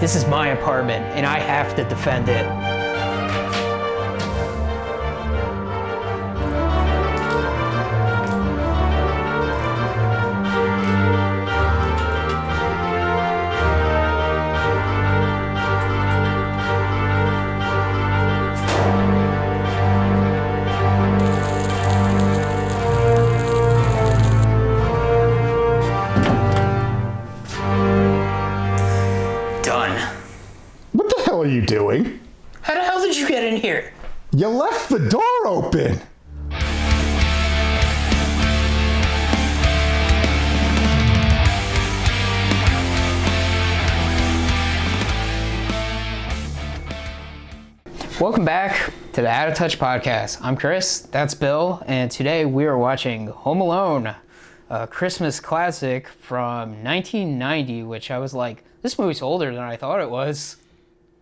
This is my apartment, and I have to defend it. What the hell are you doing? How the hell did you get in here? You left the door open. Welcome back to the Out of Touch podcast. I'm Chris, that's Bill, and today we are watching Home Alone, a Christmas classic from 1990, which I was like, this movie's older than I thought it was.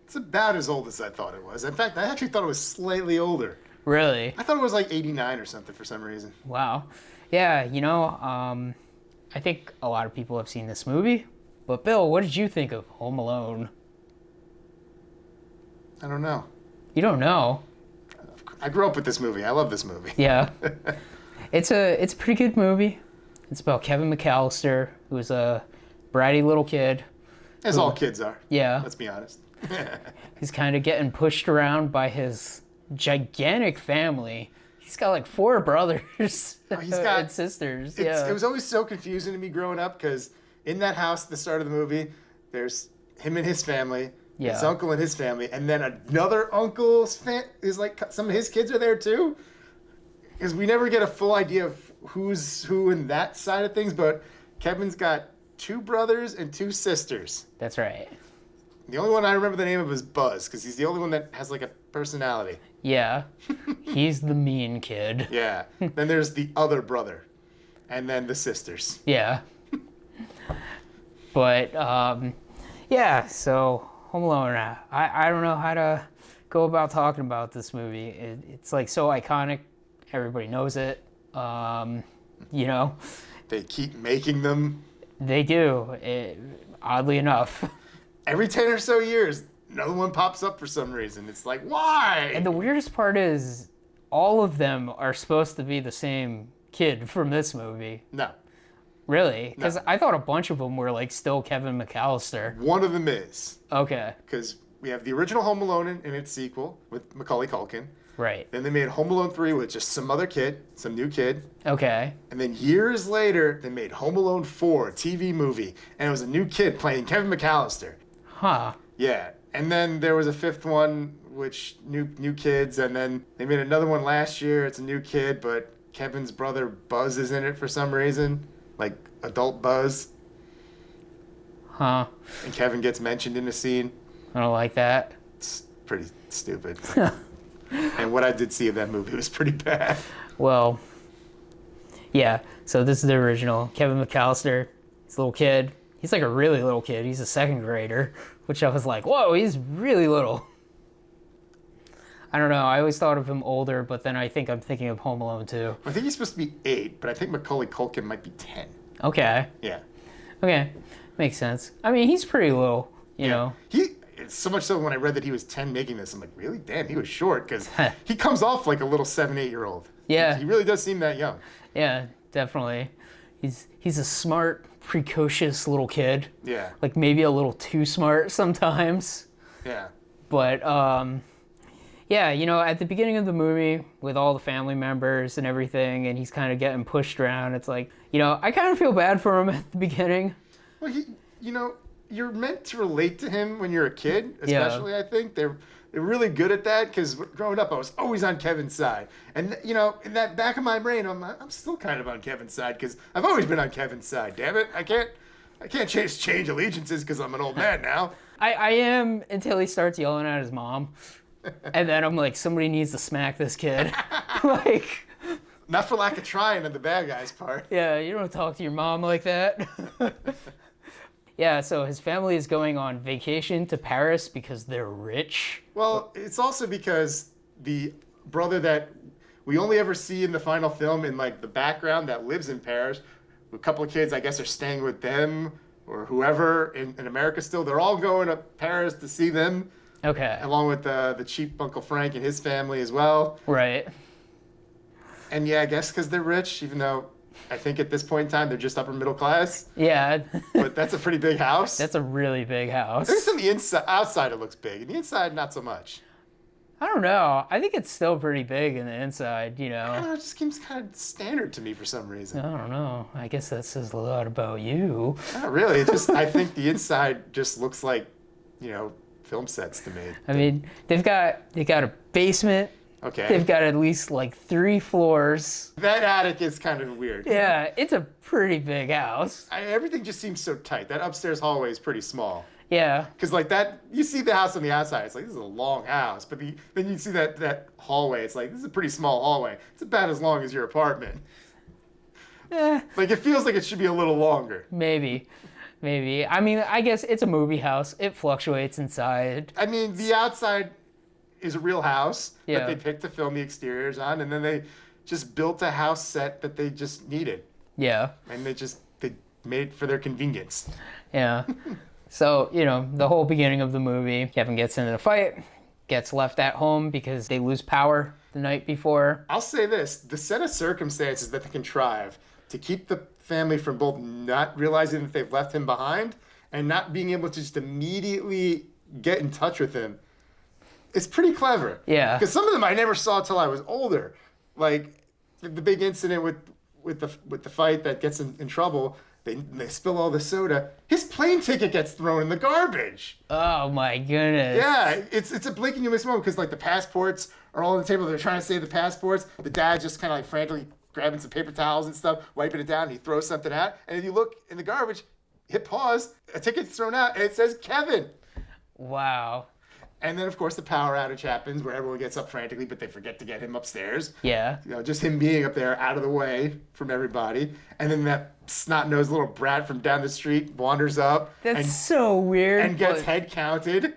It's about as old as I thought it was. In fact, I actually thought it was slightly older. Really? I thought it was like 89 or something for some reason. Wow. Yeah, I think a lot of people have seen this movie. But Bill, what did you think of Home Alone? I don't know. You don't know? I grew up with this movie. I love this movie. Yeah. It's a pretty good movie. It's about Kevin McAllister, who's a bratty little kid. As all kids are. Yeah. Let's be honest. He's kind of getting pushed around by his gigantic family. He's got like 4 brothers and sisters. It was always so confusing to me growing up because in that house at the start of the movie, there's him and his family, his uncle and his family, and then another uncle's is like some of his kids are there too. Because we never get a full idea of who's who in that side of things, but Kevin's got 2 brothers and 2 sisters. That's right. The only one I remember the name of is Buzz, because he's the only one that has like a personality. Yeah. He's the mean kid. Yeah. Then there's the other brother. And then the sisters. Yeah. But, yeah, so Home Alone, I don't know how to go about talking about this movie. It's like so iconic. Everybody knows it. They keep making them. They do, oddly enough. Every 10 or so years, another one pops up for some reason. It's like, why? And the weirdest part is all of them are supposed to be the same kid from this movie. No. Really? Because No. I thought a bunch of them were like still Kevin McAllister. One of them is. Okay. Because we have the original Home Alone in its sequel with Macaulay Culkin. Right. Then they made Home Alone 3 with just some other kid, some new kid. Okay. And then years later, they made Home Alone 4, a TV movie. And it was a new kid playing Kevin McAllister. Huh. Yeah. And then there was a 5th one, which new kids. And then they made another one last year. It's a new kid, but Kevin's brother Buzz is in it for some reason. Like adult Buzz. Huh. And Kevin gets mentioned in a scene. I don't like that. It's pretty stupid. And what I did see of that movie was pretty bad. Well, yeah. So this is the original. Kevin McAllister. He's a little kid. He's like a really little kid. He's a 2nd grader, which I was like, whoa, he's really little. I don't know. I always thought of him older, but then I think I'm thinking of Home Alone 2. I think he's supposed to be 8, but I think Macaulay Culkin might be 10. Okay. Yeah. Okay. Makes sense. I mean, he's pretty little, you know. It's so much so when I read that he was 10 making this, I'm like, really? Damn, he was short, because he comes off like a little 7, 8-year-old. Yeah. He really does seem that young. Yeah, definitely. He's a smart, precocious little kid. Yeah. Like maybe a little too smart sometimes. Yeah. But, yeah, at the beginning of the movie, with all the family members and everything, and he's kind of getting pushed around, it's like, I kind of feel bad for him at the beginning. Well, you're meant to relate to him when you're a kid, especially, I think. They're really good at that, because growing up, I was always on Kevin's side. And, in that back of my brain, I'm still kind of on Kevin's side, because I've always been on Kevin's side, damn it. I can't change allegiances because I'm an old man now. I am until he starts yelling at his mom. And then I'm like, somebody needs to smack this kid. Like... Not for lack of trying on the bad guy's part. Yeah, you don't talk to your mom like that. Yeah, so his family is going on vacation to Paris because they're rich. Well, it's also because the brother that we only ever see in the final film in like the background that lives in Paris, a couple of kids I guess are staying with them or whoever in America still. They're all going to Paris to see them. Okay. Along with the cheap Uncle Frank and his family as well. Right. And yeah, I guess because they're rich, even though I think at this point in time they're just upper middle class. Yeah. But that's a pretty big house. That's a really big house. I think on the outside it looks big, and the inside not so much. I don't know. I think it's still pretty big in the inside, you know. I don't know, it just seems kind of standard to me for some reason. I don't know. I guess that says a lot about you. Not really. It just I think the inside just looks like, you know, film sets to me. I mean, they've got a basement. Okay. They've got at least like 3 floors. That attic is kind of weird. Yeah, it's a pretty big house. Everything just seems so tight. That upstairs hallway is pretty small. Yeah. Because like that, you see the house on the outside, it's like, this is a long house. But then you see that hallway, it's like, this is a pretty small hallway. It's about as long as your apartment. Like, it feels like it should be a little longer. Maybe. I mean, I guess it's a movie house. It fluctuates inside. I mean, the outside is a real house that Yeah. they picked to film the exteriors on. And then they just built a house set that they just needed. Yeah. And they made it for their convenience. Yeah. So, you know, the whole beginning of the movie, Kevin gets into a fight, gets left at home because they lose power the night before. I'll say this, the set of circumstances that they contrive to keep the family from both not realizing that they've left him behind and not being able to just immediately get in touch with him, it's pretty clever. Yeah. Because some of them I never saw till I was older. Like the big incident with the fight that gets in trouble. They spill all the soda. His plane ticket gets thrown in the garbage. Oh my goodness. Yeah, it's a blink and you miss moment because like the passports are all on the table. They're trying to save the passports. The dad just kind of like frantically grabbing some paper towels and stuff, wiping it down. And he throws something out, and if you look in the garbage, hit pause. A ticket's thrown out, and it says Kevin. Wow. And then of course the power outage happens where everyone gets up frantically, but they forget to get him upstairs. Yeah. You know, just him being up there out of the way from everybody. And then that snot-nosed little brat from down the street wanders up. That's so weird. And gets but head counted.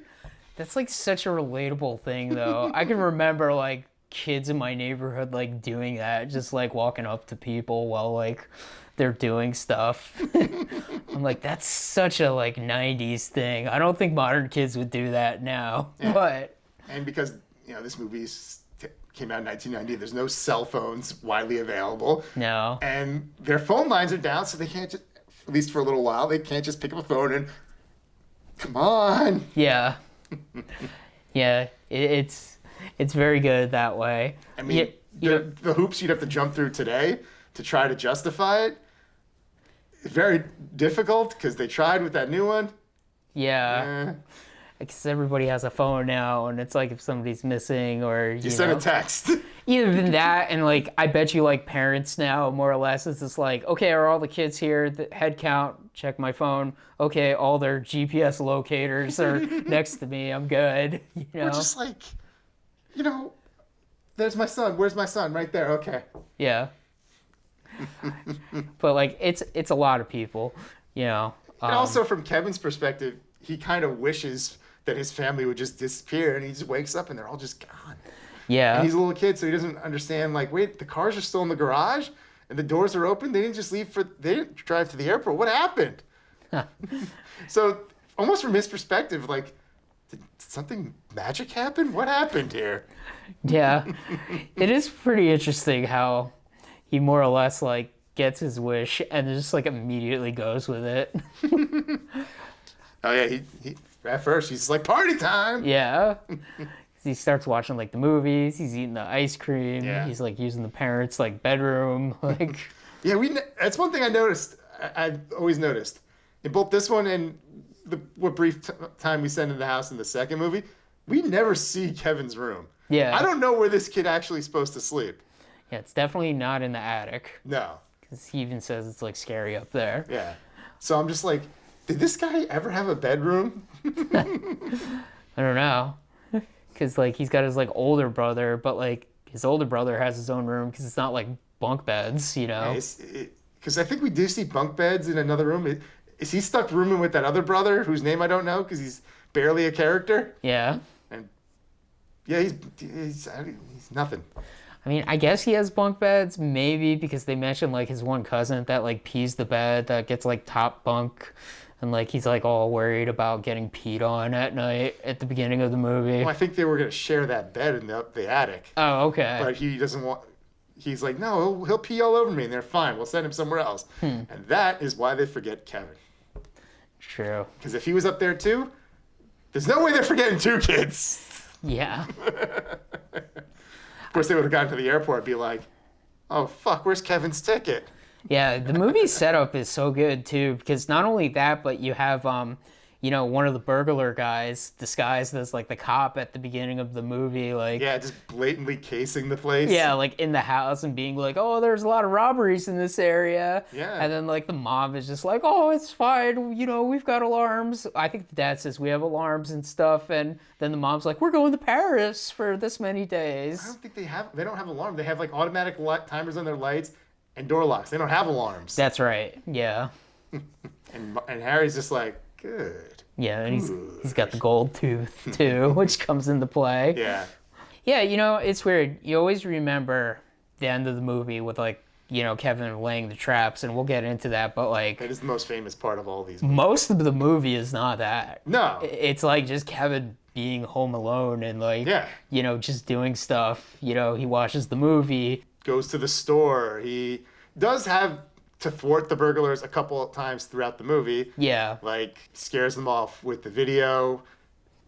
That's like such a relatable thing, though. I can remember like kids in my neighborhood like doing that, just like walking up to people while like they're doing stuff. I'm like, that's such a like 90s thing. I don't think modern kids would do that now. Yeah. But and because, you know, this movie came out in 1990, there's no cell phones widely available. No. And their phone lines are down, so they can't just, at least for a little while, they can't just pick up a phone and, come on. Yeah. Yeah, it's very good that way. I mean, the hoops you'd have to jump through today to try to justify it, very difficult because they tried with that new one. Yeah. Because everybody has a phone now, and it's like if somebody's missing or you send a text. Either than that, and like I bet you like parents now more or less it's just like, okay, are all the kids here? The head count. Check my phone. Okay, all their GPS locators are next to me. I'm good. You know? We're just like, you know, there's my son. Where's my son? Right there. Okay. Yeah. But like it's a lot of people, you know. And also from Kevin's perspective, he kind of wishes that his family would just disappear, and he just wakes up and they're all just gone. Yeah. And he's a little kid, so he doesn't understand. Like, wait, the cars are still in the garage, and the doors are open. They didn't just leave they didn't drive to the airport. What happened? So almost from his perspective, like, did something magic happen? What happened here? Yeah. It is pretty interesting how he more or less like gets his wish and just like immediately goes with it. Oh yeah, he at first he's like, party time. Yeah. He starts watching like the movies. He's eating the ice cream. Yeah. He's like using the parents' like bedroom. Like. Yeah, that's one thing I noticed. I've always noticed in both this one and what brief time we spend in the house in the second movie, we never see Kevin's room. Yeah. I don't know where this kid actually is supposed to sleep. Yeah, it's definitely not in the attic. No. Because he even says it's like scary up there. Yeah. So I'm just like, did this guy ever have a bedroom? I don't know. Because like he's got his like older brother, but like his older brother has his own room because it's not like bunk beds, you know? Because I think we do see bunk beds in another room. Is he stuck rooming with that other brother whose name I don't know because he's barely a character? Yeah. And yeah, he's nothing. I mean, I guess he has bunk beds, maybe because they mentioned like his one cousin that like pees the bed that gets like top bunk. And like he's like all worried about getting peed on at night at the beginning of the movie. Well, I think they were going to share that bed in the attic. Oh, okay. But he doesn't want. He's like, no, he'll pee all over me, and they're fine. We'll send him somewhere else. And that is why they forget Kevin. True. Because if he was up there too, there's no way they're forgetting 2 kids. Yeah. Of course, they would have gotten to the airport and be like, oh, fuck, where's Kevin's ticket? Yeah, the movie setup is so good too, because not only that, but you have one of the burglar guys disguised as like the cop at the beginning of the movie, like Yeah, just blatantly casing the place. yeah, like in the house and being like, oh, there's a lot of robberies in this area. Yeah. And then like the mom is just like, oh, it's fine, we've got alarms. I think the dad says we have alarms and stuff, and then the mom's like, we're going to Paris for this many I days. don't think they don't have alarm. They have like automatic timers on their lights and door locks. They don't have alarms. That's right. Yeah. And Harry's just like, good. Yeah, and he's got the gold tooth too, which comes into play. Yeah. Yeah, it's weird. You always remember the end of the movie with like, Kevin laying the traps, and we'll get into that, but like That is the most famous part of all these movies. most of the movie is not that. No. It's like just Kevin being home alone and like, just doing stuff. He watches the movie. Goes to the store. He does have to thwart the burglars a couple of times throughout the movie. Yeah. Like, scares them off with the video,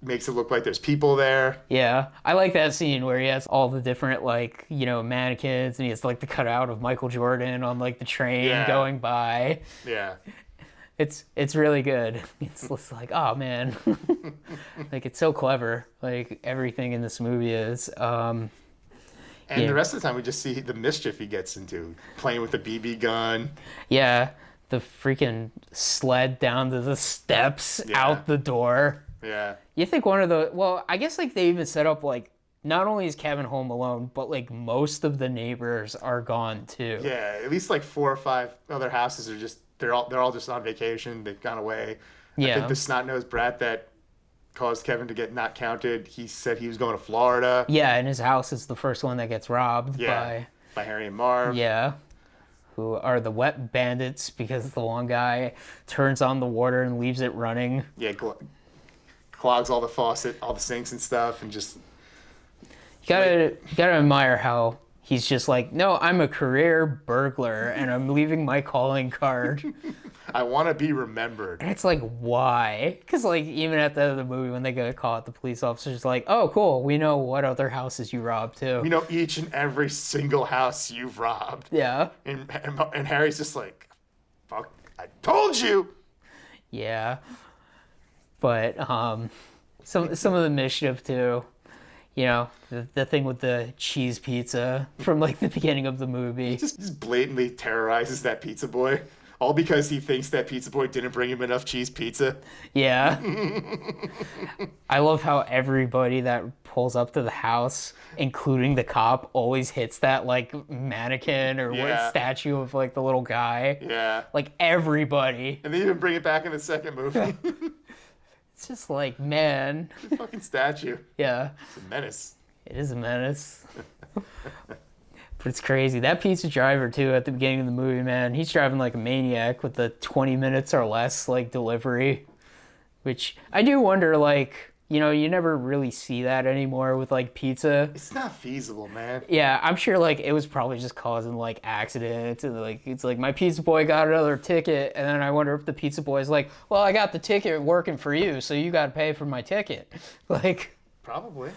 makes it look like there's people there. Yeah. I like that scene where he has all the different, like, mannequins, and he has, like, the cutout of Michael Jordan on, like, the train going by. Yeah. It's really good. It's just like, oh, man. Like, it's so clever. Like, everything in this movie is. And the rest of the time, we just see the mischief he gets into, playing with the BB gun. Yeah, the freaking sled down to the steps out the door. Yeah. You think I guess like they even set up like, not only is Kevin home alone, but like most of the neighbors are gone too. Yeah, at least like 4 or 5 other houses are just, they're all just on vacation. They've gone away. Yeah. I think the snot-nosed brat that caused Kevin to get not counted, he said he was going to Florida. Yeah, and his house is the first one that gets robbed by Harry and Marv. Yeah. Who are the wet bandits, because the one guy turns on the water and leaves it running. Yeah, clogs all the faucet, all the sinks and stuff, and just... You gotta admire how he's just like, no, I'm a career burglar, and I'm leaving my calling card. I want to be remembered. And it's like, why? Because, like, even at the end of the movie, when they go call it, the police officer's like, oh, cool, we know what other houses you robbed, too. We know each and every single house you've robbed. Yeah. And Harry's just like, fuck, I told you! Yeah. But, some of the mischief, too. The thing with the cheese pizza from, like, the beginning of the movie. He just blatantly terrorizes that pizza boy. All because he thinks that pizza boy didn't bring him enough cheese pizza. Yeah. I love how everybody that pulls up to the house, including the cop, always hits that, like, mannequin or what statue of, like, the little guy. Yeah. Like, everybody. And they even bring it back in the second movie. It's just like, man. The fucking statue. Yeah. It's a menace. It is a menace. But it's crazy. That pizza driver, too, at the beginning of the movie, man, he's driving like a maniac with the 20 minutes or less, like, delivery. Which I do wonder, like, you never really see that anymore with, like, pizza. It's not feasible, man. Yeah, I'm sure, like, it was probably just causing, like, accidents. And, like, it's like, my pizza boy got another ticket. And then I wonder if the pizza boy's like, well, I got the ticket working for you, so you got to pay for my ticket. Like... Probably.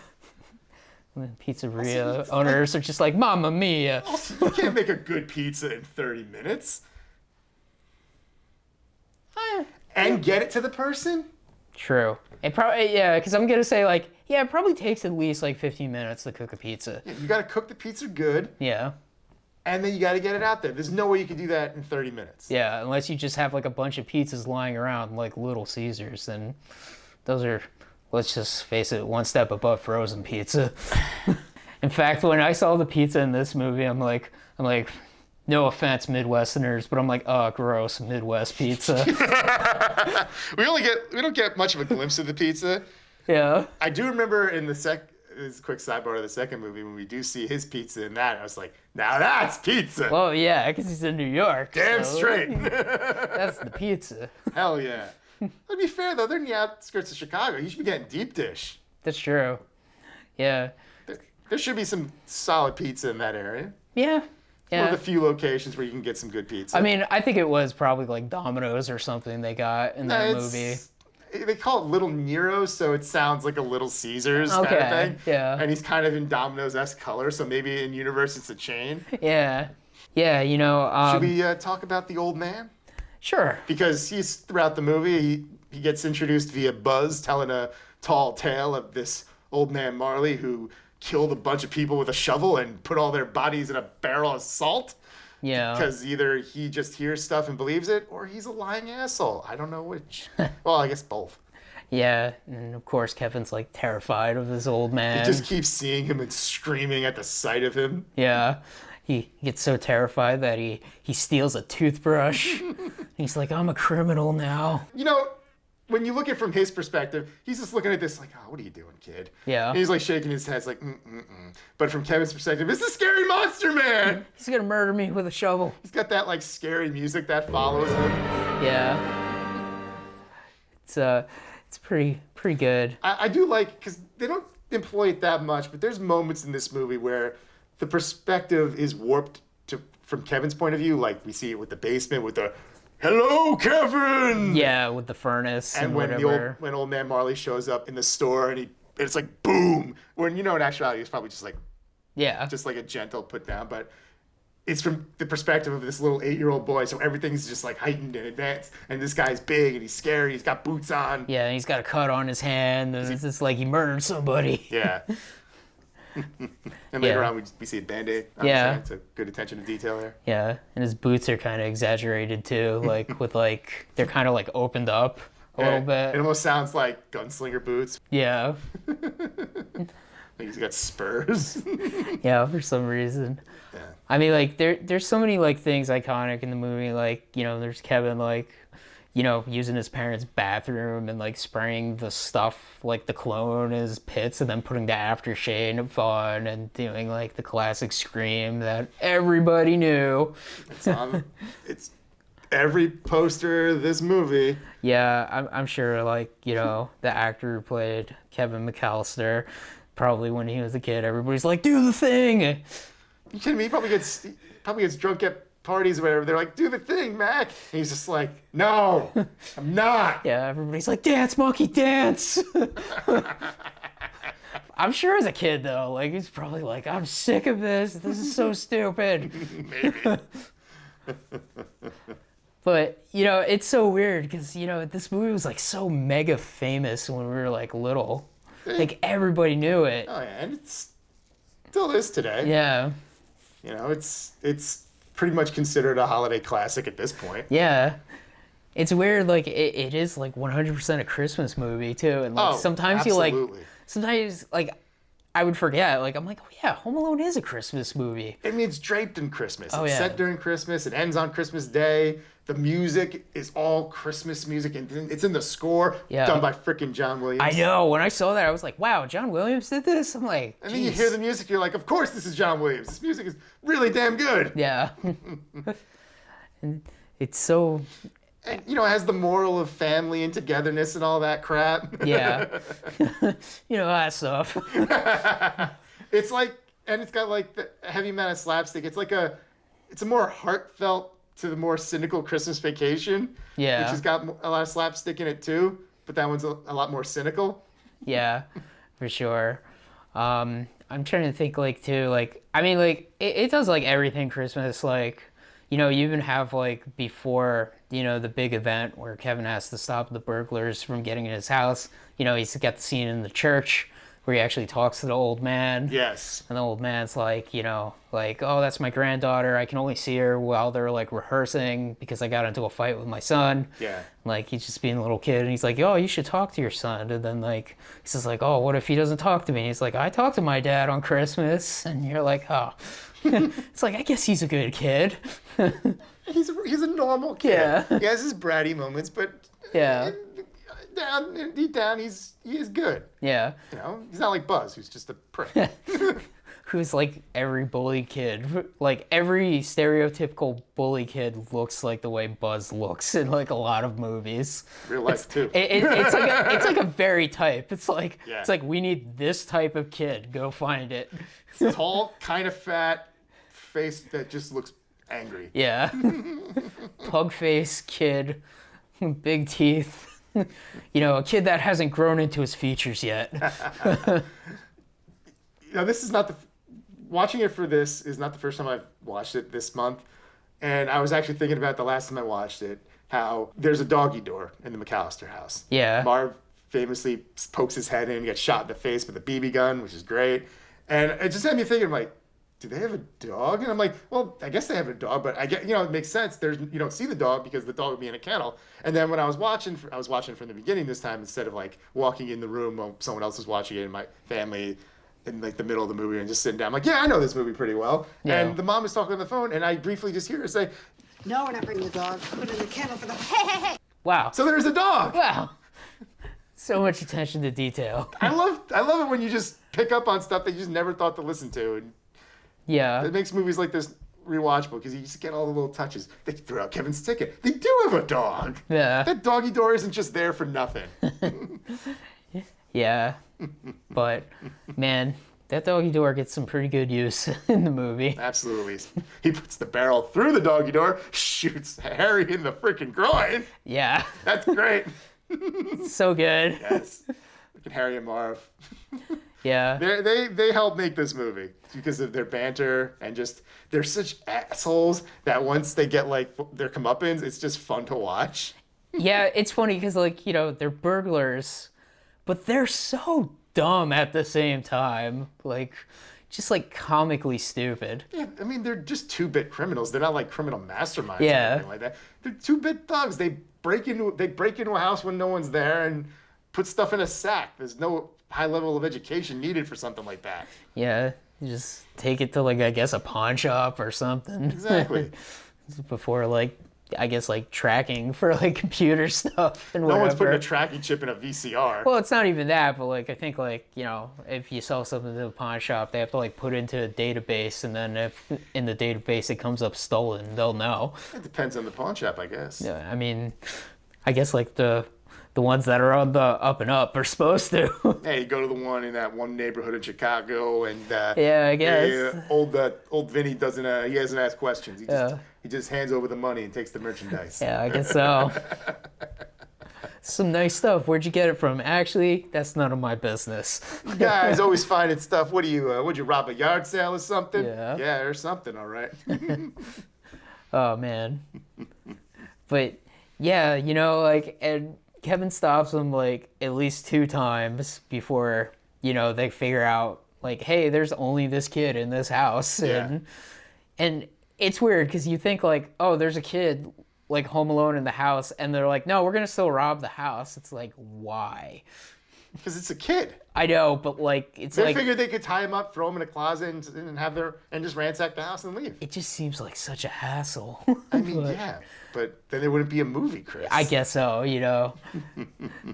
Pizzeria owners are just like, Mamma Mia. Also, you can't make a good pizza in 30 minutes. And get it to the person? True. It probably, because I'm going to say, like, it probably takes at least, like, 15 minutes to cook a pizza. Yeah, you got to cook the pizza good. Yeah. And then you got to get it out there. There's no way you can do that in 30 minutes. Yeah, unless you just have, like, a bunch of pizzas lying around, like Little Caesars, and those are... Let's just face it, one step above frozen pizza. In fact, when I saw the pizza in this movie, I'm like, no offense, Midwesterners, but I'm like, oh, gross, Midwest pizza. We don't get much of a glimpse of the pizza. Yeah. I do remember in this is a quick sidebar of the second movie when we do see his pizza in that. I was like, now that's pizza. Well, yeah, because he's in New York. Damn straight. That's the pizza. Hell yeah. To be fair, though, they're in the outskirts of Chicago. You should be getting deep dish. That's true. Yeah. There should be some solid pizza in that area. Yeah. One of the few locations where you can get some good pizza. I mean, I think it was probably like Domino's or something they got in that movie. They call it Little Nero's, so it sounds like a Little Caesars kind of thing. Yeah. And he's kind of in Domino's-esque color, so maybe in universe it's a chain. Yeah. Yeah, you know... Should we talk about the old man? Sure. Because he's, throughout the movie, he gets introduced via Buzz, telling a tall tale of this old man Marley who killed a bunch of people with a shovel and put all their bodies in a barrel of salt. Yeah. Because either he just hears stuff and believes it, or he's a lying asshole. I don't know which. Well, I guess both. Yeah, and of course Kevin's like terrified of this old man. He just keeps seeing him and screaming at the sight of him. Yeah. He gets so terrified that he steals a toothbrush. He's like, I'm a criminal now. You know, when you look at it from his perspective, he's just looking at this like, oh, what are you doing, kid? Yeah. And he's like shaking his head, like, But from Kevin's perspective, it's the scary monster man. He's gonna murder me with a shovel. He's got that like scary music that follows him. Yeah. It's pretty good. I do like, because they don't employ it that much, but there's moments in this movie where the perspective is warped from Kevin's point of view. Like we see it with the basement with the "Hello, Kevin." Yeah, with the furnace and when whatever. when old man Marley shows up in the store and it's like boom. When in actuality it's probably just like a gentle put down, but it's from the perspective of this little 8-year-old boy, so everything's just like heightened and advanced. And this guy's big and he's scary. He's got boots on. Yeah, and he's got a cut on his hand, and it's just like he murdered somebody. Yeah. And later on, we see a Band-Aid. It's a good attention to detail there. Yeah, and his boots are kind of exaggerated too, like with like they're kind of like opened up a little bit. It almost sounds like gunslinger boots. Yeah. Like he's got spurs. Yeah, for some reason. Yeah. I mean, like there's so many like things iconic in the movie. Like there's Kevin like using his parents' bathroom and like spraying the stuff like the cologne in his pits and then putting the aftershave on and doing like the classic scream that everybody knew. It's every poster of this movie. Yeah, I'm sure like the actor who played Kevin McAllister, probably when he was a kid, everybody's like, do the thing. You kidding me? He probably gets drunk at parties or whatever. They're like, do the thing, Mac. And he's just like, no, I'm not. Yeah, everybody's like, dance, monkey, dance. I'm sure as a kid though, like he's probably like, I'm sick of this. This is so stupid. Maybe. But it's so weird because this movie was like so mega famous when we were like little. Like everybody knew it. Oh yeah, and it still is today. Yeah. It's pretty much considered a holiday classic at this point. Yeah. It's weird, like it is like 100% a Christmas movie too, and like sometimes absolutely. sometimes I would forget, like I'm like, oh yeah, Home Alone is a Christmas movie. I mean, it's draped in Christmas. Oh, It's yeah. set during Christmas. It ends on Christmas Day. The music is all Christmas music, and it's in the score done by frickin' John Williams. I know. When I saw that, I was like, wow, John Williams did this? I'm like, And then you hear the music, you're like, of course this is John Williams. This music is really damn good. Yeah. And it's so... And, it has the moral of family and togetherness and all that crap. Yeah. That stuff. It's like, and it's got like the heavy amount of slapstick. It's a more heartfelt to the more cynical Christmas Vacation. Yeah. Which has got a lot of slapstick in it too, but that one's a lot more cynical. Yeah, for sure. I'm trying to think it does like everything Christmas, like, you even have like before, the big event where Kevin has to stop the burglars from getting in his house. He's got the scene in the church where he actually talks to the old man. Yes. And the old man's like, oh, that's my granddaughter. I can only see her while they're like rehearsing because I got into a fight with my son. Yeah. Like he's just being a little kid and he's like, oh, you should talk to your son. And then like, he's just like, oh, what if he doesn't talk to me? And he's like, I talk to my dad on Christmas. And you're like, oh. It's like, I guess he's a good kid. He's a normal kid. Yeah. He has his bratty moments, but Yeah. Deep down, he is good. Yeah. He's not like Buzz, who's just a prick. who's like every bully kid. Like every stereotypical bully kid looks like the way Buzz looks in like a lot of movies. Real life too. It's like a very type. It's like Yeah. it's like we need this type of kid. Go find it. It's tall, kind of fat, face that just looks angry. Yeah. Pug face kid, big teeth. You know, a kid that hasn't grown into his features yet. This is not watching it for this is not the first time I've watched it this month. And I was actually thinking about the last time I watched it, how there's a doggy door in the McAllister house. Yeah. Marv famously pokes his head in, gets shot in the face with a BB gun, which is great. And it just had me thinking, like, do they have a dog? And I'm like, well, I guess they have a dog, but I get, it makes sense. You don't see the dog because the dog would be in a kennel. And then when I was watching from the beginning this time instead of like walking in the room while someone else was watching it in my family in like the middle of the movie and just sitting down. I'm like, yeah, I know this movie pretty well. Yeah. And the mom was talking on the phone and I briefly just hear her say, no, we're not bringing the dog. Put it in the kennel for the hey. Wow. So there's a dog. Wow. So much attention to detail. I love it when you just pick up on stuff that you just never thought to listen to. And yeah. It makes movies like this rewatchable because you just get all the little touches. They threw out Kevin's ticket. They do have a dog. Yeah. That doggy door isn't just there for nothing. Yeah. But, man, that doggy door gets some pretty good use in the movie. Absolutely. He puts the barrel through the doggy door, shoots Harry in the freaking groin. Yeah. That's great. So good. Yes. Look at Harry and Marv. Yeah. They help make this movie because of their banter and just they're such assholes that once they get like their comeuppance, it's just fun to watch. Yeah, it's funny because like, they're burglars, but they're so dumb at the same time. Like, just like comically stupid. Yeah, I mean, they're just 2-bit criminals. They're not like criminal masterminds or Yeah. anything like that. They're 2-bit thugs. They break into a house when no one's there and put stuff in a sack. There's no high level of education needed for something like that. Yeah, you just take it to like, I guess, a pawn shop or something. Exactly. Before like, I guess like tracking for like computer stuff and No whatever. one's putting a tracking chip in a VCR. Well, it's not even that, but like I think like, if you sell something to a pawn shop, they have to like put it into a database, and then if in the database it comes up stolen, they'll know. It depends on the pawn shop, I guess. Yeah, I mean, I guess like the ones that are on the up and up are supposed to. Hey, you go to the one in that one neighborhood in Chicago, and yeah, I guess. Old Vinny he doesn't ask questions. He just hands over the money and takes the merchandise. Yeah, I guess so. Some nice stuff. Where'd you get it from? Actually, that's none of my business. You guys always finding stuff. Would you rob a yard sale or something? Yeah. Yeah, or something, all right. Oh, man. But, yeah, like, and Kevin stops him, like, at least 2 times before, they figure out, like, hey, there's only this kid in this house. Yeah. And it's weird because you think, like, oh, there's a kid, like, home alone in the house. And they're like, no, we're going to still rob the house. It's like, why? Because it's a kid. I know, but, like, it's They like... figured they could tie him up, throw him in a closet, and just ransack the house and leave. It just seems like such a hassle. I mean, yeah, but then it wouldn't be a movie, Chris. I guess so,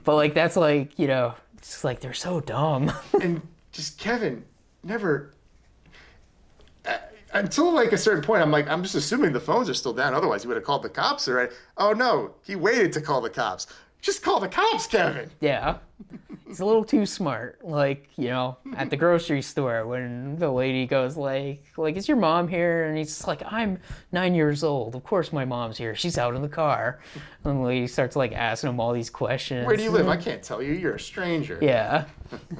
But, like, that's like, it's just like they're so dumb. And just Kevin never... until like a certain point, I'm just assuming the phones are still down. Otherwise, he would have called the cops already. Oh, no, he waited to call the cops. Just call the cops, Kevin. Yeah. He's a little too smart. Like, at the grocery store when the lady goes like, is your mom here? And he's just like, I'm 9 years old. Of course my mom's here. She's out in the car. And the lady starts like asking him all these questions. Where do you live? I can't tell you. You're a stranger. Yeah.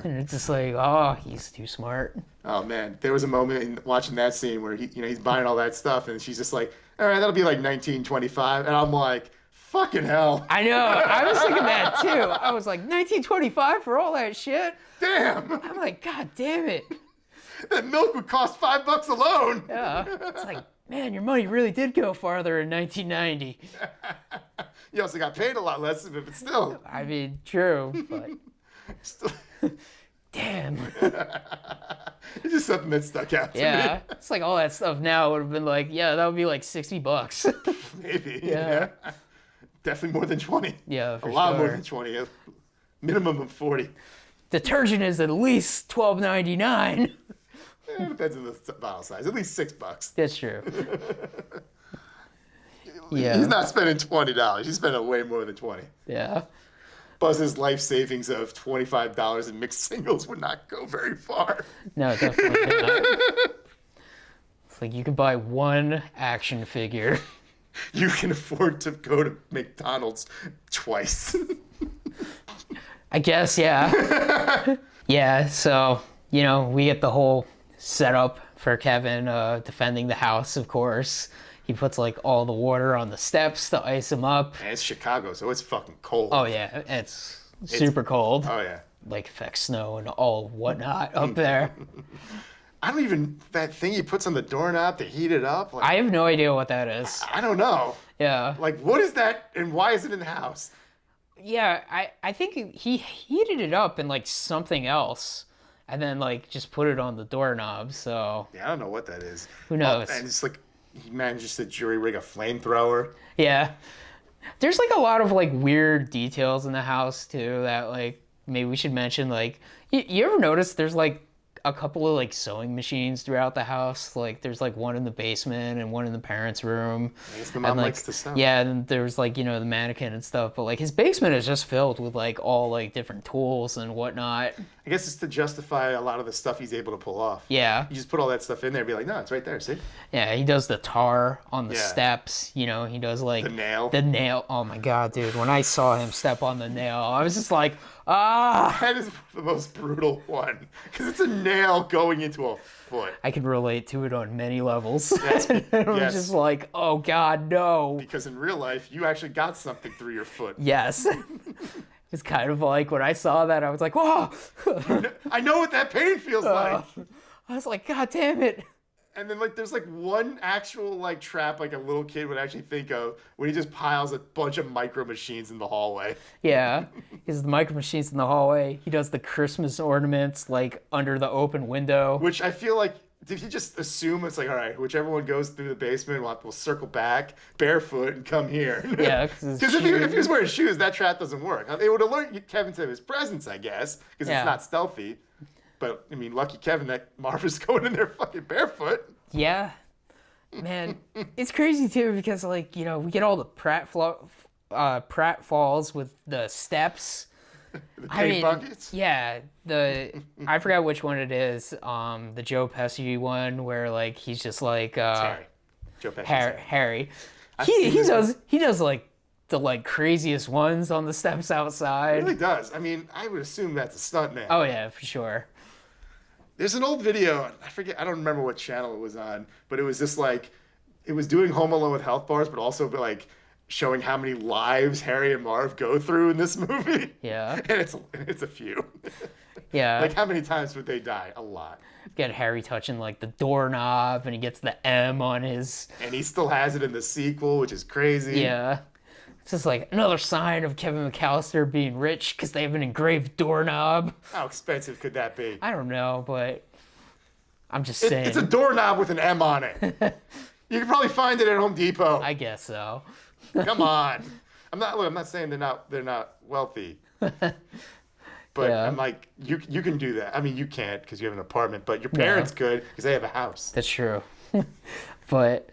And it's just like, oh, he's too smart. Oh, man. There was a moment in watching that scene where he's buying all that stuff and she's just like, all right, that'll be like $19.25. And I'm like, fucking hell. I know. I was thinking that too. I was like, $19.25 for all that shit? Damn. I'm like, God damn it. That milk would cost $5 alone. Yeah. It's like, man, your money really did go farther in 1990. You also got paid a lot less of it, but still. I mean, true, but Still. damn. It's just something that stuck out to me. Yeah. It's like all that stuff now would have been like, yeah, that would be like $60. Maybe. Yeah. Definitely more than 20. Yeah, for a lot more sure. than 20. A minimum of 40. Detergent is at least $12.99. It depends on the bottle size. At least $6. That's true. Yeah. He's not spending $20. He's spending way more than 20. Yeah. Plus, his life savings of $25 in mixed singles would not go very far. No, definitely not. It's like you can buy one action figure. You can afford to go to McDonald's twice. I guess, yeah. Yeah, so, you know, we get the whole setup for Kevin defending the house, of course. He puts, like, all the water on the steps to ice him up. And it's Chicago, so it's fucking cold. Oh, yeah, it's super cold. Oh, yeah. Like, affects snow and all whatnot up there. I don't even, that thing he puts on the doorknob to heat it up. Like, I have no idea what that is. I don't know. Yeah. Like, what is that and why is it in the house? Yeah, I think he heated it up in, like, something else. And then, like, just put it on the doorknob, so... Yeah, I don't know what that is. Who knows? And it's like, he manages to jury rig a flamethrower. Yeah. There's, like, a lot of, like, weird details in the house, too, that, like, maybe we should mention. Like, you ever notice there's, like, a couple of, like, sewing machines throughout the house? Like, there's, like, one in the basement and one in the parents' room. I guess the mom like, likes to sew. Yeah, and there's, like, you know, the mannequin and stuff. But, like, his basement is just filled with, like, all, like, different tools and whatnot. I guess it's to justify a lot of the stuff he's able to pull off. Yeah. You just put all that stuff in there and be like, no, it's right there, see? Yeah, he does the tar on the Yeah. steps. You know, he does, like... The nail. The nail. Oh, my God, dude. When I saw him step on the nail, I was just like, ah! That is the most brutal one. Because it's a nail going into a foot. I can relate to it on many levels. Yes, I'm yes. just like, oh, God, no. Because in real life, you actually got something through your foot. Yes. It's kind of like when I saw that, I was like, whoa! I know what that pain feels like. I was like, God damn it. And then, like, there's, like, one actual, like, trap, like, a little kid would actually think of when he just piles a bunch of micro machines in the hallway. Yeah. He has the micro machines in the hallway. He does the Christmas ornaments, like, under the open window. Which I feel like, did he just assume it's like, all right, whichever one goes through the basement, we'll circle back barefoot and come here? Yeah, because Because if he was wearing shoes, that trap doesn't work. It would alert Kevin to his presence, I guess, because Yeah. it's not stealthy. But, I mean, lucky Kevin that Marvin's going in there fucking barefoot. Yeah. Man, it's crazy, too, because, like, you know, we get all the pratfalls with the steps. The paint buckets. Yeah, I forgot which one it is. The Joe Pesci one where like he's just like Harry. Joe Pesci. Harry. seen this He does like the like craziest ones on the steps It outside. really does. I mean, I would assume that's a stunt man. Oh yeah, for sure. There's an old video. I don't remember what channel it was on, but it was just like, it was doing Home Alone with health bars, but also like showing how many lives Harry and Marv go through in this movie. Yeah. And it's a few. Yeah. Like, how many times would they die? A lot. Get Harry touching like the doorknob and he gets the M on his. And he still has it in the sequel, which is crazy. Yeah. It's just like another sign of Kevin McAllister being rich because they have an engraved doorknob. How expensive could that be? I don't know, but I'm just saying. It's a doorknob with an M on it. You can probably find it at Home Depot. I guess so. Come on. I'm not saying they're not wealthy. But Yeah. I'm like, you can do that. I mean, you can't because you have an apartment, but your parents could because they have a house. That's true. But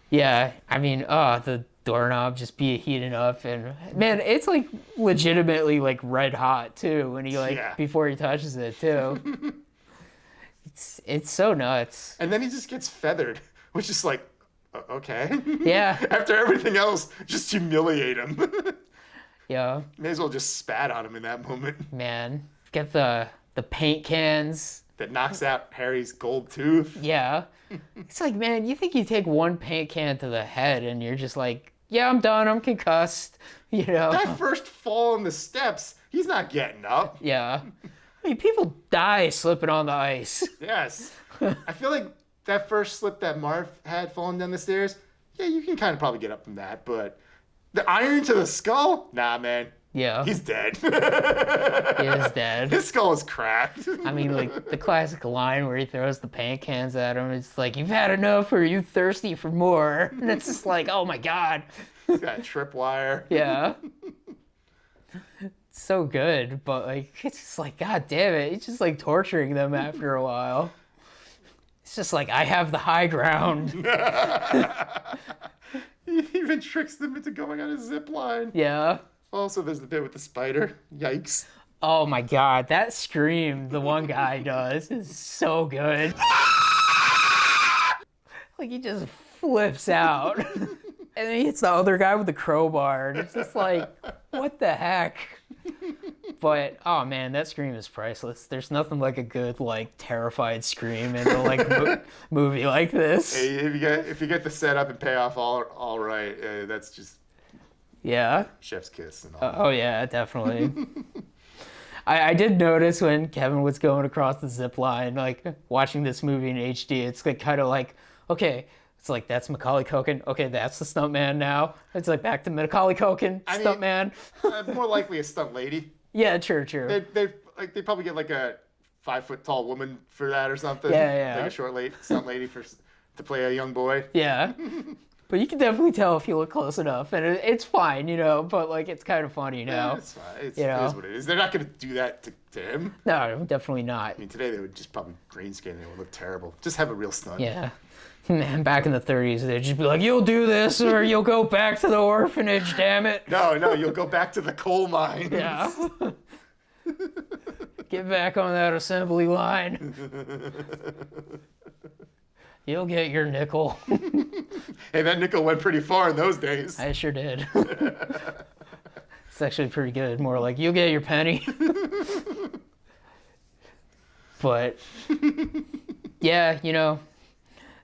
yeah, I mean, the doorknob just be heating up, and man, it's like legitimately like red hot too when he like Yeah. before he touches it too. It's so nuts. And then he just gets feathered, which is like, okay. Yeah. After everything else, just humiliate him. Yeah, May as well just spat on him in that moment. man, get the paint cans. That knocks out Harry's gold tooth. Yeah, it's like, man, you think you take one paint can to the head and you're just like, yeah, I'm done, I'm concussed, you know. That first fall on the steps, he's not getting up. Yeah, I mean, people die slipping on the ice. Yes. I feel like that first slip that Marv had falling down the stairs, yeah, you can kind of probably get up from that, but the iron to the skull? Nah, man. Yeah, He's dead. he is dead. His skull is cracked. I mean, like, the classic line where he throws the paint cans at him, it's like, you've had enough or are you thirsty for more? And it's just like, oh my God. He's got a tripwire. Yeah. It's so good, but, like, it's just like, God damn it. It's just, like, torturing them after a while. It's just like, I have the high ground. He even tricks them into going on a zip line. Yeah. Also, there's the bit with the spider. Yikes. Oh my god, that scream the one guy does is so good. Like, he just flips out. And then he hits the other guy with the crowbar. And it's just like, what the heck? But, oh man, that scream is priceless. There's nothing like a good, like, terrified scream in a, like, movie like this. Hey, if you get the setup and payoff all right, that's just Yeah. chef's kiss and all. Oh yeah, definitely. I did notice when Kevin was going across the zip line, like, watching this movie in HD, it's like kind of like, okay, it's like, that's Macaulay Culkin. Okay, that's the stuntman now. It's like back to Macaulay Culkin, stuntman. More likely a stunt lady. Yeah, true. They probably get like a 5 foot tall woman for that or something. Yeah. Like a stunt lady to play a young boy. Yeah. But you can definitely tell if you look close enough, and it's fine, but like, it's kind of funny, Yeah, it's fine. It is what it is. They're not going to do that to him. No, definitely not. I mean, today they would just probably green skin and it would look terrible. Just have a real stunt. Yeah. Man, back in the 30s, they'd just be like, you'll do this or you'll go back to the orphanage, damn it. No, you'll go back to the coal mines. Yeah. Get back on that assembly line. You'll get your nickel. Hey, that nickel went pretty far in those days. I sure did. It's actually pretty good. More like, you'll get your penny. But, yeah,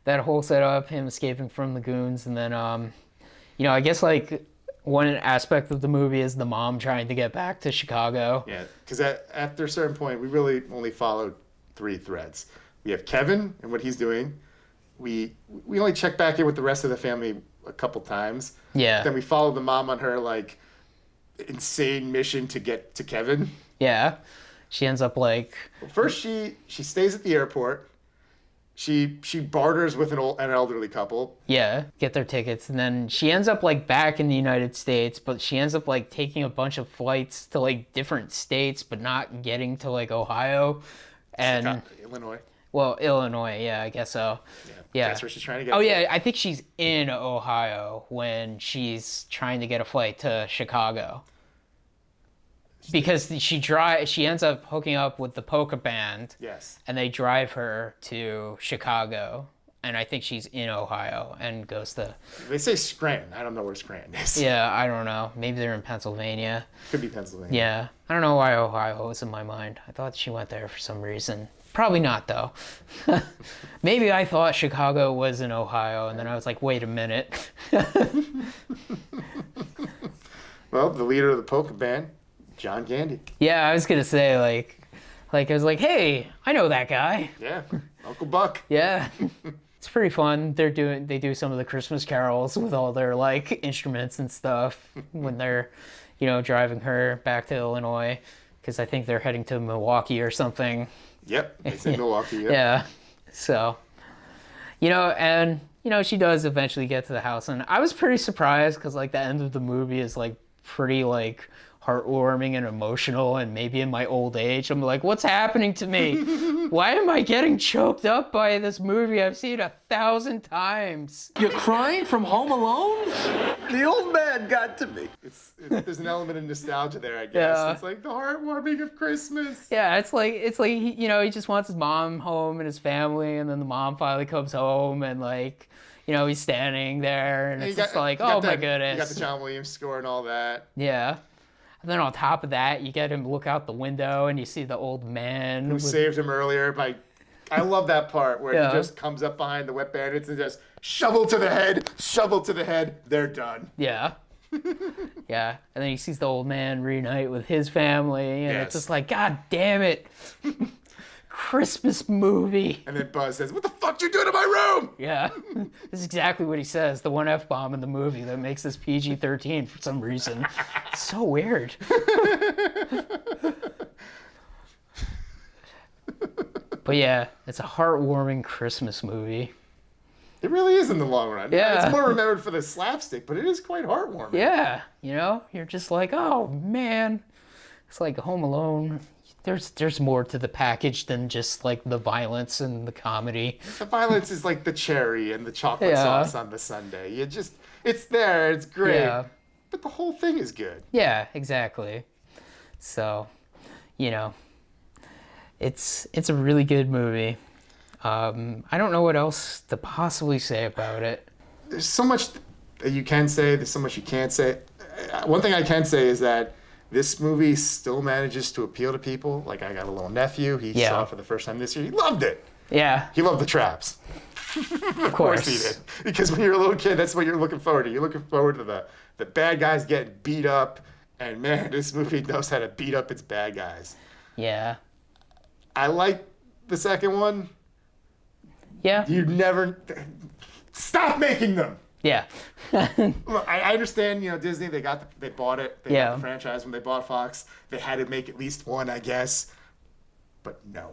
that whole setup, him escaping from the goons, and then, I guess, like, one aspect of the movie is the mom trying to get back to Chicago. Yeah, because after a certain point, we really only followed 3 threads. We have Kevin and what he's doing. We only check back in with the rest of the family a couple times. Yeah. Then we follow the mom on her, like, insane mission to get to Kevin. Yeah. She ends up, like... First, she stays at the airport. She barters with an elderly couple. Yeah, get their tickets. And then she ends up, like, back in the United States, but she ends up, like, taking a bunch of flights to, like, different states, but not getting to, like, Ohio. And Illinois. Well, Illinois, yeah, I guess so. Yeah. That's where she's trying to get. Oh, yeah, I think she's in Ohio when she's trying to get a flight to Chicago. Because she ends up hooking up with the polka band. Yes. And they drive her to Chicago. And I think she's in Ohio and goes to... They say Scranton. I don't know where Scranton is. Yeah, I don't know. Maybe they're in Pennsylvania. Could be Pennsylvania. Yeah. I don't know why Ohio was in my mind. I thought she went there for some reason. Probably not, though. Maybe I thought Chicago was in Ohio, and then I was like, wait a minute. Well, the leader of the polka band, John Candy. Yeah, I was going to say, like I was like, hey, I know that guy. Yeah, Uncle Buck. Yeah. It's pretty fun. They do some of the Christmas carols with all their, like, instruments and stuff when they're, driving her back to Illinois, because I think they're heading to Milwaukee or something. Yep, it's in Milwaukee. Yep. Yeah. So, and, she does eventually get to the house. And I was pretty surprised because, like, the end of the movie is, like, pretty, like, heartwarming and emotional. And maybe in my old age, I'm like, what's happening to me? Why am I getting choked up by this movie I've seen 1,000 times? You're crying from Home Alone? The old man got to me. There's an element of nostalgia there, I guess. Yeah. It's like the heartwarming of Christmas. Yeah, it's like he just wants his mom home and his family, and then the mom finally comes home, and, like, he's standing there, and it's just like, oh my goodness. You got the John Williams score and all that. Yeah. And then on top of that, you get him to look out the window, and you see the old man who saved him earlier by... I love that part where Yeah. he just comes up behind the wet bandits and just shovel to the head, they're done. Yeah. Yeah. And then he sees the old man reunite with his family, and it's just like, God damn it. Christmas movie. And then Buzz says, what the fuck you doing in my room? Yeah. This is exactly what he says, the one F-bomb in the movie that makes this PG-13 for some reason. It's so weird. But yeah, it's a heartwarming Christmas movie. It really is in the long run. Yeah. It's more remembered for the slapstick, but it is quite heartwarming. Yeah. You're just like, oh, man. It's like Home Alone. there's more to the package than just like the violence and the comedy. The violence is like the cherry and the chocolate sauce on the sundae. It's there, it's great. Yeah. But the whole thing is good. Yeah, exactly. So, you know, it's a really good movie. I don't know what else to possibly say about it. There's so much that you can say, there's so much you can't say. One thing I can say is that this movie still manages to appeal to people. Like, I got a little nephew. He saw it for the first time this year. He loved it. Yeah. He loved the traps. Of course he did. Because when you're a little kid, that's what you're looking forward to. You're looking forward to the bad guys getting beat up. And, man, this movie knows how to beat up its bad guys. Yeah. I like the second one. Yeah. You never... Stop making them! Yeah. Look, I understand, Disney, they bought it. They got the franchise when they bought Fox. They had to make at least one, I guess. But no.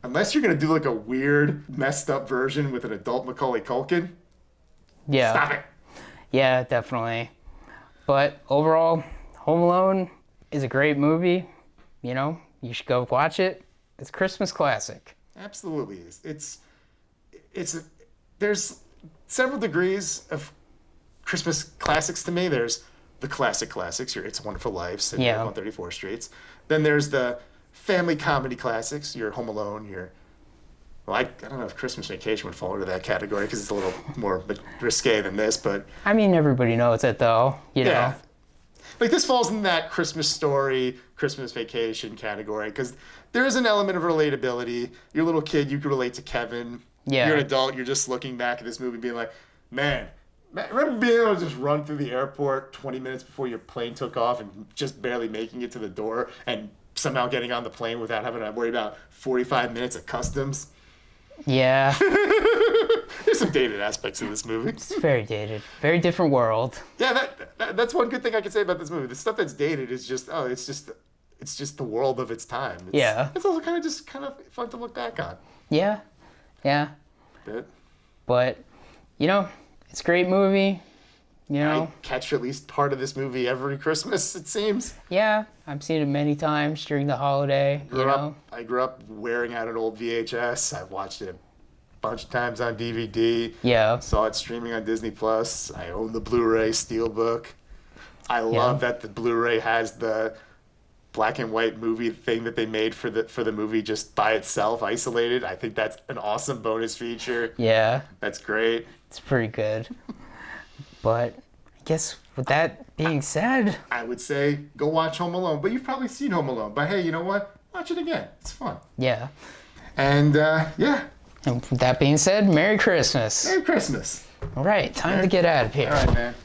Unless you're going to do like a weird, messed up version with an adult Macaulay Culkin. Yeah. Stop it. Yeah, definitely. But overall, Home Alone is a great movie. You should go watch it. It's a Christmas classic. Absolutely is. There's several degrees of Christmas classics to me. There's the classics, your It's a Wonderful Life, Sitting on 134th Streets. Then there's the family comedy classics, your Home Alone, I don't know if Christmas Vacation would fall into that category because it's a little more risque than this, but... I mean, everybody knows it, though, you know. Like, this falls in that Christmas Story, Christmas Vacation category because there is an element of relatability. You're a little kid, you can relate to Kevin. Yeah. You're an adult, you're just looking back at this movie being like, man, remember being able to just run through the airport 20 minutes before your plane took off and just barely making it to the door and somehow getting on the plane without having to worry about 45 minutes of customs? Yeah. There's some dated aspects of this movie. It's very dated. Very different world. Yeah, that's one good thing I can say about this movie. The stuff that's dated is just, it's just the world of its time. It's also kind of fun to look back on. Yeah. Yeah. But, it's a great movie. I catch at least part of this movie every Christmas, it seems. Yeah, I've seen it many times during the holiday. I grew up wearing out an old VHS. I've watched it a bunch of times on DVD. Yeah. Saw it streaming on Disney Plus. I own the Blu-ray Steelbook. I love that the Blu-ray has the black and white movie thing that they made for the movie just by itself, isolated. I think that's an awesome bonus feature. Yeah. That's great. It's pretty good. But I guess with that being said, I would say go watch Home Alone. But you've probably seen Home Alone. But hey, you know what? Watch it again. It's fun. Yeah. And And with that being said, Merry Christmas. Merry Christmas. All right, time to get out of here. All right, man.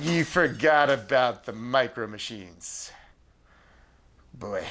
You forgot about the micro machines. Boy.